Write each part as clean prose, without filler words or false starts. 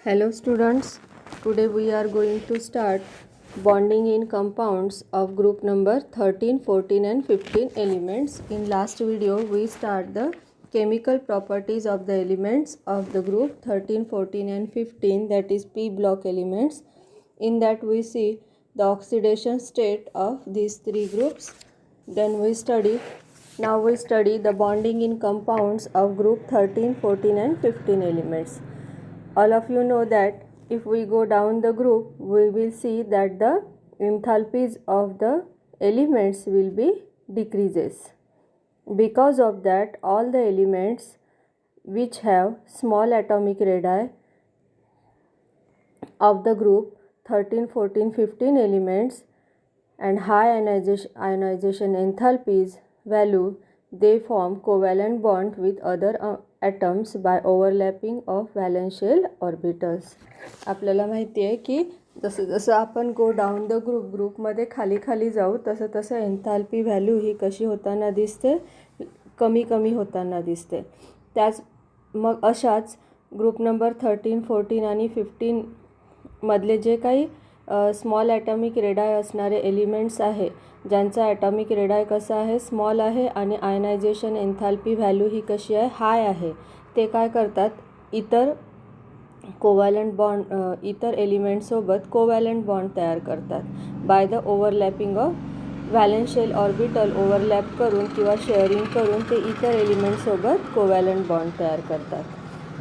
Hello students, today we are going to start bonding in compounds of group number 13, 14 and 15 elements. In last video we start the chemical properties of the elements of the group 13, 14 and 15, that is P block elements. In that we see the oxidation state of these three groups. Then we study the bonding in compounds of group 13, 14 and 15 elements. All of you know that if we go down the group, we will see that the enthalpies of the elements will be decreases. Because of that, all the elements which have small atomic radii of the group 13, 14, 15 elements and high ionization enthalpies value, they form covalent bond with other atoms by overlapping of valence shell orbitals. आपल्याला माहिती आहे की जसं जसं आपण go down the ग्रुपमध्ये खाली खाली जाऊ तसं तसं एन्थाल्पी व्हॅल्यू ही कशी होताना दिसते, कमी कमी होताना दिसते. त्याच मग अशाच ग्रुप नंबर 13, 14 आणि 15 मधले जे काही स्मॉल ॲटॉमिक रेडाय असणारे एलिमेंट्स आहे, ज्यांचा ॲटॉमिक रेडाय कसा आहे, स्मॉल आहे आणि आयनायझेशन एन्थाल्पी व्हॅल्यू ही कशी आहे, हाय आहे, ते काय करतात, इतर एलिमेंटसोबत कोवॅलंट बॉन्ड तयार करतात by the overlapping of valence shell orbital overlap करून किंवा शेअरिंग करून ते इतर एलिमेंटसोबत कोवॅलंट बॉन्ड तयार करतात.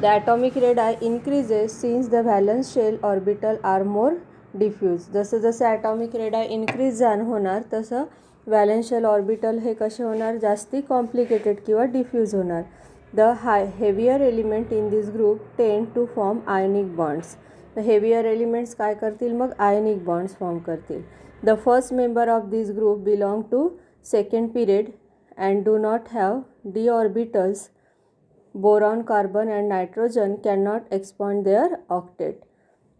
The atomic radii increases since the valence shell orbital are more diffuse. जसं जसं ॲटॉमिक रेडाय इन्क्रीज होणार तसं व्हॅलेन्स शेल ऑर्बिटल हे कसे होणार, जास्ती कॉम्प्लिकेटेड किंवा डिफ्यूज होणार. The heavier element in this group tend to form ionic bonds. The heavier elements काय करतील, मग आयनिक बॉन्ड्स फॉर्म करतील. The first member of this group belong to second period and do not have D orbitals. Boron, carbon and nitrogen cannot expand their octet.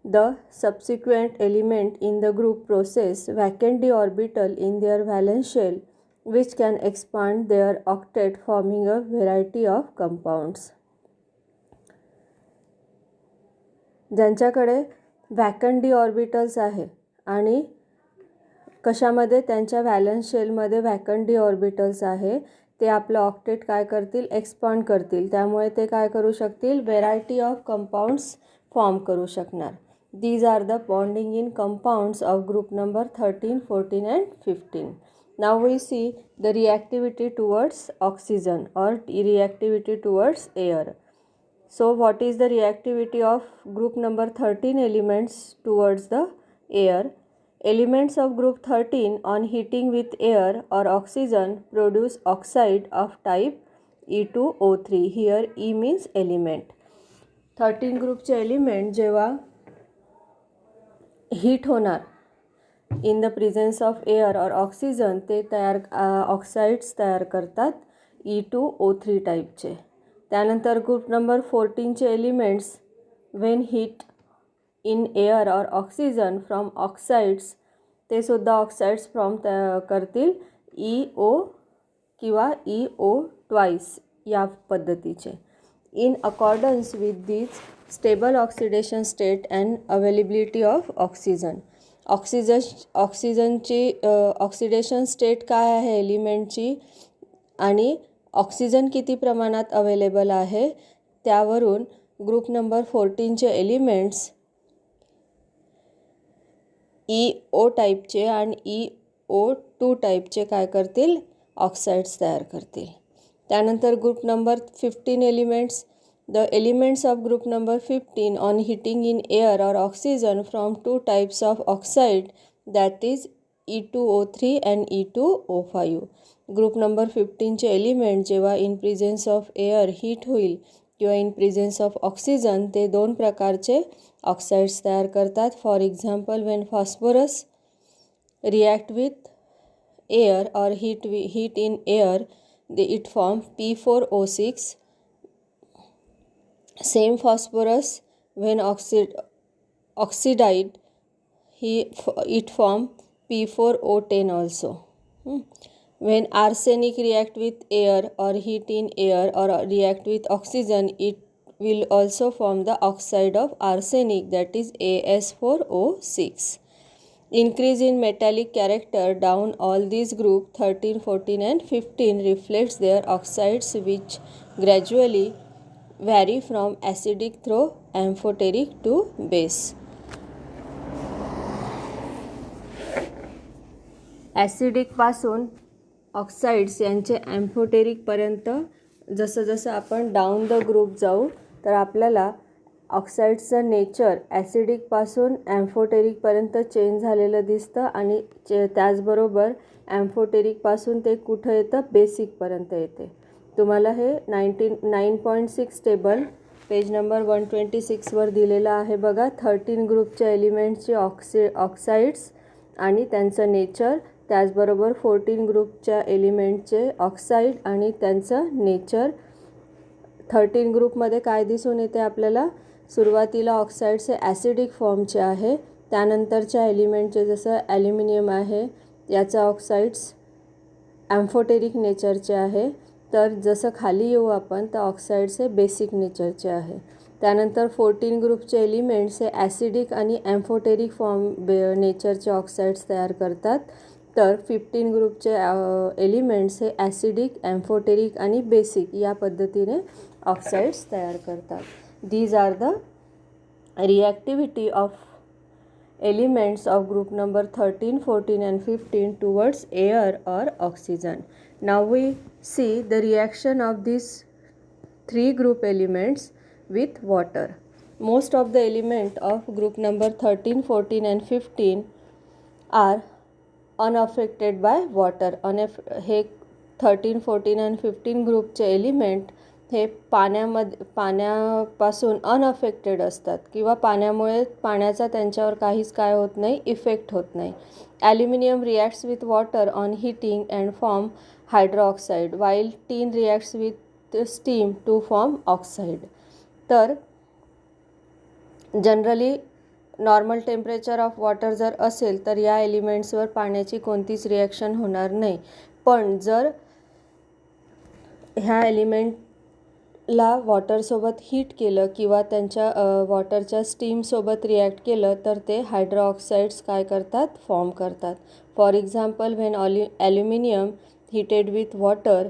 The subsequent element in the group possess vacant d orbital in their valence shell which can expand their octet, forming a variety of compounds. ज्यांच्याकडे vacant D orbitals आहे आणि कशामध्ये, त्यांच्या valence शेलमध्ये vacant D orbitals आहे, ते आपलं octet काय करतील, एक्सपांड करतील. त्यामुळे ते काय करू शकतील, व्हेरायटी ऑफ कंपाऊंड्स फॉर्म करू शकणार. These are the bonding in compounds of group number 13, 14 and 15. Now we see the reactivity towards oxygen or reactivity towards air. So what is the reactivity of group number 13 elements towards the air. Elements of group 13 on heating with air or oxygen produce oxide of type E2O3. Here E means element. 13 ग्रुपचे element जेव्हा heat होणार in the presence of air or oxygen, ते oxides तयार करतात E2O3 टाईपचे. त्यानंतर group number 14चे elements when heat in air or oxygen from oxides, ते सुद्धा ऑक्साइड्स फॉर्म करतील EO किंवा EO ट्वाइस या पद्धतीचे. In accordance with this stable oxidation state and availability of oxygen. ऑक्सिजनची ऑक्सिडेशन स्टेट काय आहे एलिमेंटची आणि ऑक्सिजन किती प्रमाणात अवेलेबल आहे, त्यावरून ग्रुप नंबर 14चे एलिमेंट्स EO टाईपचे आणि EO2 टाईपचे काय करतील, ऑक्साइड्स तयार करतील. त्यानंतर group number 15 elements. The elements of group number 15 on heating in air or oxygen from 2 types of oxide, that is E2O3 and E2O5. Group number 15चे एलिमेंट जेव्हा in presence of air heat होईल किंवा in presence of oxygen, ते 2 प्रकारचे oxides तयार करतात. For example, when phosphorus react with air or heat in air, it form P4O6. Same phosphorus when oxidized, it form P4O10 also. When arsenic react with air or heat in air or react with oxygen, it will also form the oxide of arsenic, that is As4O6. Increase in metallic character down all these group 13, 14 and 15 reflects their oxides, which gradually vary from acidic through amphoteric to base. Acidic पासून oxides यांचे ॲम्फोटेरिकपर्यंत जसं जसं आपण down the group जाऊ तर आपल्याला ऑक्साइड्सचं nature ॲसिडिकपासून ॲम्फोटेरिकपर्यंत change झालेलं दिसतं आणि त्याचबरोबर ॲम्फोटेरिकपासून ते कुठं येतं, बेसिकपर्यंत येते. तुम्हाला हे 9.6 टेबल पेज नंबर 126वर दिलेलं आहे बघा. 13 ग्रुपच्या एलिमेंट्सचे ऑक्साइड्स आणि त्यांचं नेचर, त्याचबरोबर 14 ग्रुपच्या एलिमेंटचे ऑक्साईड आणि त्यांचं नेचर. 13 ग्रुपमध्ये काय दिसून येते आपल्याला, सुरुवातीला ऑक्साईड्स हे ॲसिडिक फॉर्मचे आहे. त्यानंतरच्या एलिमेंटचे जसं ॲल्युमिनियम आहे याचा ऑक्साईड्स ॲम्फोटेरिक नेचरचे आहे. तर जसं खाली येऊ आपण तर ऑक्साईड्स हे बेसिक नेचरचे आहे. त्यानंतर 14 ग्रुपचे एलिमेंट्स हे ॲसिडिक आणि ॲम्फोटेरिक नेचरचे ऑक्साईड्स तयार करतात. तर 15 ग्रुपचे एलिमेंट्स हे ॲसिडिक, ॲम्फोटेरिक आणि बेसिक या पद्धतीने ऑक्साईड्स तयार करतात. These are the reactivity of elements of group number 13, 14 and 15 towards air or oxygen. Now we see the reaction of these 3 group elements with water. Most of the element of group number 13, 14 and 15 are unaffected by water. हे 13, 14 and 15 ग्रुपचे element हे पाण्यापासून unaffected असतात किंवा पाण्यामुळे पाण्याचा त्यांच्यावर काहीच काय होत नाही, इफेक्ट होत नाही. Aluminium reacts with water on heating and form hydroxide, while tin reacts with steam to form oxide. तर generally normal temperature of water जर असेल तर या एलिमेंट्सवर पाण्याची कोणतीच रिॲक्शन होणार नाही. पण जर ह्या एलिमेंटला वॉटरसोबत हीट केलं किंवा त्यांच्या वॉटरच्या स्टीमसोबत रिॲक्ट केलं तर ते हायड्रोऑक्साईड्स काय करतात, फॉर्म करतात. For example, when aluminium heated with water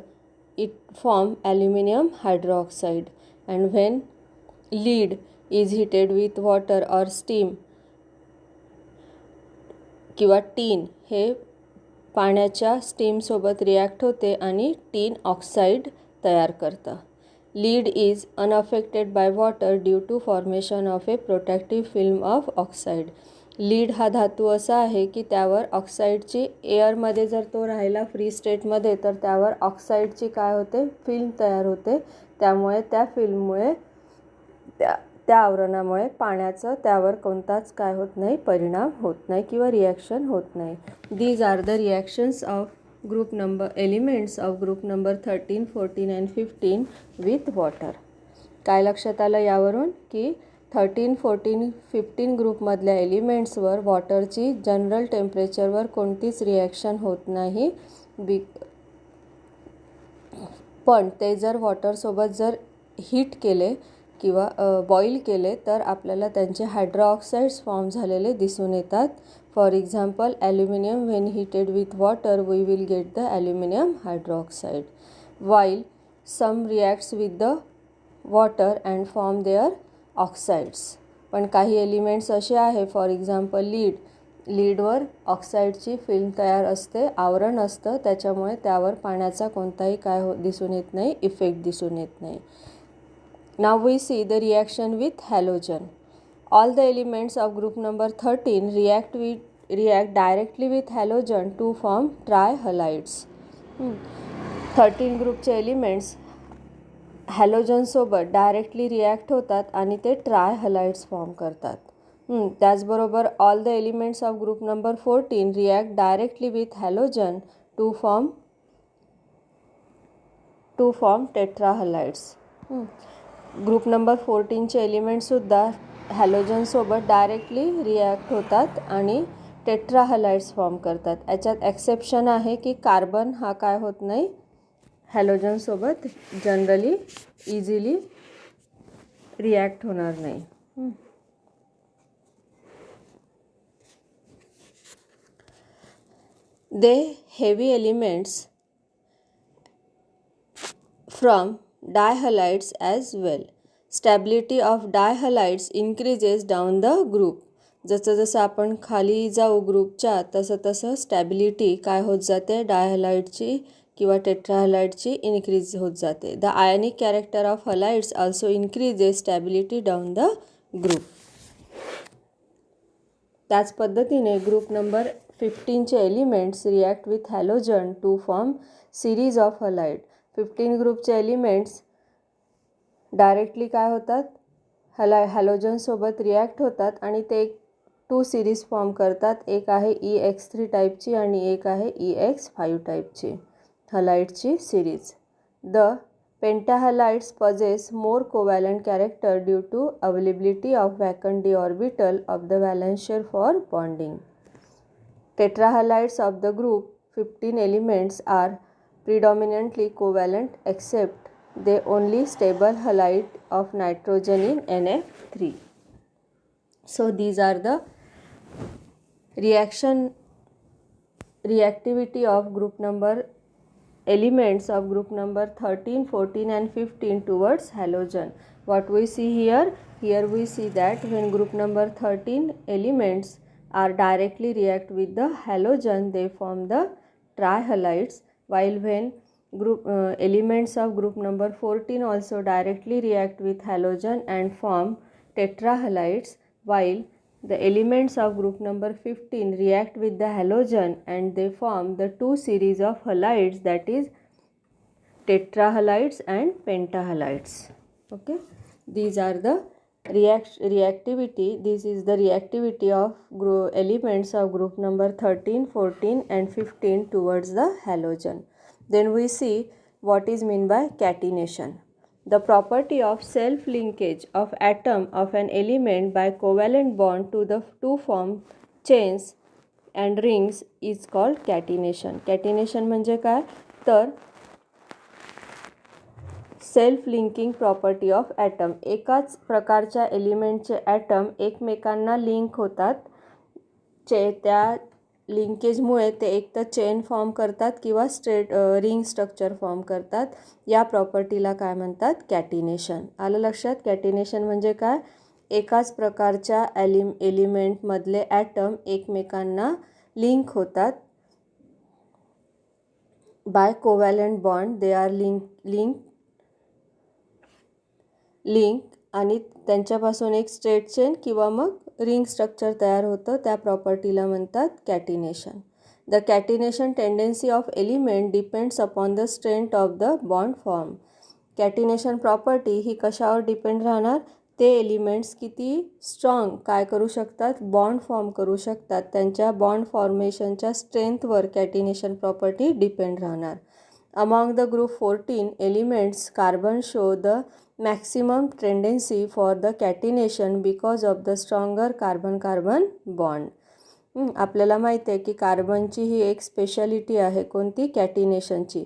it form aluminium hydroxide, and when lead is heated with water or steam किंवा टीन हे पाण्याच्या स्टीमसोबत रिॲक्ट होते आणि टीन ऑक्साईड तयार करतं. Lead is unaffected by water due to formation of a protective film of oxide. Lead हा धातू असा आहे की त्यावर ऑक्साईडची, एअरमध्ये जर तो राहिला फ्री स्टेटमध्ये तर त्यावर ऑक्साईडची काय होते, फिल्म तयार होते. त्यामुळे त्या फिल्ममुळे त्या आवरणामुळे पाण्याचं त्यावर कोणताच काय होत नाही, परिणाम होत नाही किंवा रिॲक्शन होत नाही. These are the reactions of group number elements of group number 13, 14 and 15 with water. काय लक्षात आलं यावरून की 13, 14, 15 ग्रुपमधल्या एलिमेंट्सवर वॉटरची जनरल टेम्परेचरवर कोणतीच रिॲक्शन होत नाही. पण ते जर वॉटरसोबत जर हीट केले किंवा बॉईल केले तर आपल्याला त्यांचे हायड्रोऑक्साईड्स फॉर्म झालेले दिसून येतात. For example, aluminium when heated with water we will get the aluminium hydroxide, while some reacts with the water and form their oxides. पण काही एलिमेंट्स असे आहे, फॉर एक्झाम्पल लीडवर ऑक्साईडची फिल्म तयार असते, आवरण असतं, त्याच्यामुळे त्यावर पाण्याचा कोणताही काय दिसून येत नाही, इफेक्ट दिसून येत नाही. Now we see the reaction with halogen. All the elements of group number 13 react directly with halogen to form trihalides. 13 ग्रुपचे एलिमेंट्स हॅलोजनसोबत डायरेक्टली रिॲक्ट होतात आणि ते ट्रायहलाइड्स फॉर्म करतात. त्याचबरोबर all the elements of group number 14 react directly with halogen to form tetrahalides. Group number 14चे एलिमेंट्ससुद्धा हॅलोजनसोबत directly react होतात आणि टेट्राहलाइड्स फॉर्म करतात. याच्यात एक्सेप्शन आहे की कार्बन हा काय होत नाही, हॅलोजनसोबत जनरली इझिली रिॲक्ट होणार नाही. They heavy elements from dihalides as well. Stability of dihalides increases down the group. जसं जसं आपण खाली जाऊ ग्रुपच्या तसं तसं स्टॅबिलिटी काय होत जाते डायहलाइडची किंवा टेट्राहलाइडची इन्क्रीज होत जाते. The ionic character of halides also increases stability down the group. त्याच पद्धतीने ग्रुप नंबर 15चे elements react with halogen to form series of halide. 15 ग्रुपचे एलिमेंट्स डायरेक्टली काय होतात हॅलोजनसोबत रिॲक्ट होतात आणि ते 2 सिरीज फॉर्म करतात. एक आहे EX3 टाईपची आणि एक आहे EX5 टाईपची हलाइडची series. The pentahalides possess more covalent character due to availability of vacant d orbital of the valence shell for bonding. Tetrahalides of the group 15 elements are predominantly covalent except the only stable halide of nitrogen in NF3. So these are the reactivity of group number elements of group number 13, 14 and 15 towards halogen. What we see here we see that when group number 13 elements are directly react with the halogen, they form the trihalides, while when elements of group number 14 also directly react with halogen and form tetrahalides, while the elements of group number 15 react with the halogen and they form the 2 series of halides, that is tetrahalides and pentahalides. Okay, these are the reactivity. This is the reactivity of elements of group number 13, 14 and 15 towards the halogen. Then we see what is meant by catenation. The property of self-linkage of atom of an element by covalent bond to the two form chains and rings is called catenation. Catenation म्हणजे काय तर self linking property of atom. एकाच प्रकारच्या एलिमेंटचे item एकमेकांना link होतात. त्या लिंकेजमुळे ते एक तर चेन फॉर्म करतात किंवा स्ट्रेट रिंग स्ट्रक्चर फॉर्म करतात. या प्रॉपर्टीला काय म्हणतात कॅटिनेशन. आलं लक्षात. कॅटिनेशन म्हणजे काय एकाच प्रकारच्या एलिमेंटमधले ॲटम एकमेकांना लिंक होतात by covalent bond. They are link आणि त्यांच्यापासून एक स्ट्रेट चेन किंवा मग रिंग स्ट्रक्चर तयार होतं. त्या प्रॉपर्टीला म्हणतात catenation. The catenation tendency of element depends upon the strength of the bond form. Catenation property ही कशावर डिपेंड राहणार ते एलिमेंट्स किती स्ट्रॉंग काय करू शकतात बॉन्ड फॉर्म करू शकतात त्यांच्या बॉन्ड फॉर्मेशनच्या स्ट्रेंथवर कॅटिनेशन प्रॉपर्टी डिपेंड राहणार. Among the group 14 elements carbon show the maximum tendency for the catenation because of the stronger carbon bond. आपल्याला माहिती आहे की कार्बनची ही एक स्पेशालिटी आहे कोणती कॅटिनेशनची.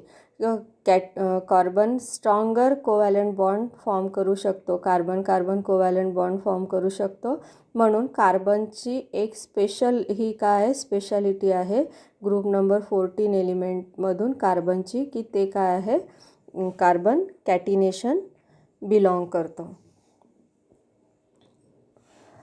Carbon stronger covalent bond form करू शकतो. कार्बन कोव्हॅलंट बॉन्ड फॉर्म करू शकतो. म्हणून कार्बनची एक स्पेशल ही काय आहे स्पेशालिटी आहे ग्रुप नंबर 14 एलिमेंटमधून कार्बनची की ते काय आहे कार्बन कॅटिनेशन बिलॉंग करतो.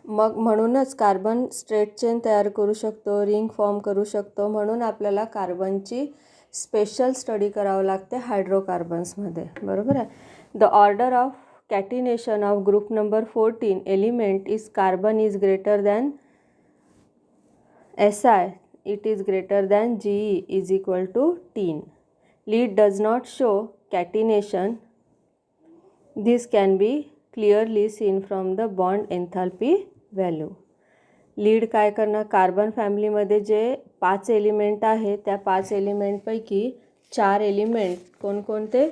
मग म्हणूनच कार्बन स्ट्रेट चेन तयार करू शकतो रिंग फॉर्म करू शकतो. म्हणून आपल्याला कार्बनची स्पेशल स्टडी करावं लागते हायड्रोकार्बन्समध्ये. बरोबर आहे. The order of catenation of group number 14 element is carbon is greater than Si, it is greater than Ge is equal to 10. Lead does not show catenation. This can be clearly seen from the bond enthalpy value. Lead काय करणार carbon फॅमिलीमध्ये जे 5 element आहे त्या 5 एलिमेंटपैकी 4 element कोणकोणते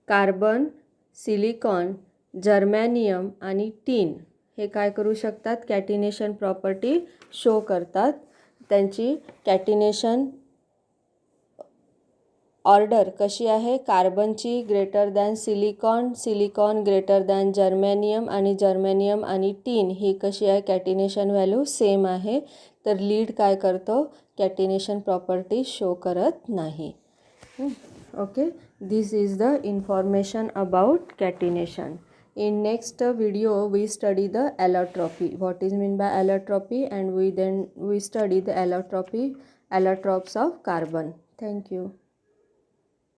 carbon silicon जर्मॅनियम आणि टीन हे काय करू शकतात कॅटिनेशन प्रॉपर्टी शो करतात. त्यांची कॅटिनेशन ऑर्डर कशी आहे, कार्बनची greater than silicon, silicon greater than germanium आणि जर्मेनियम आणि टीन ही कशी आहे, कॅटिनेशन व्हॅल्यू सेम आहे. तर लीड काय करतो, कॅटिनेशन प्रॉपर्टी शो करत नाही. Okay, this is the information about catenation. In next video we study the allotropy. What is mean by allotropy, and we study the allotropy, allotropes of carbon. Thank you.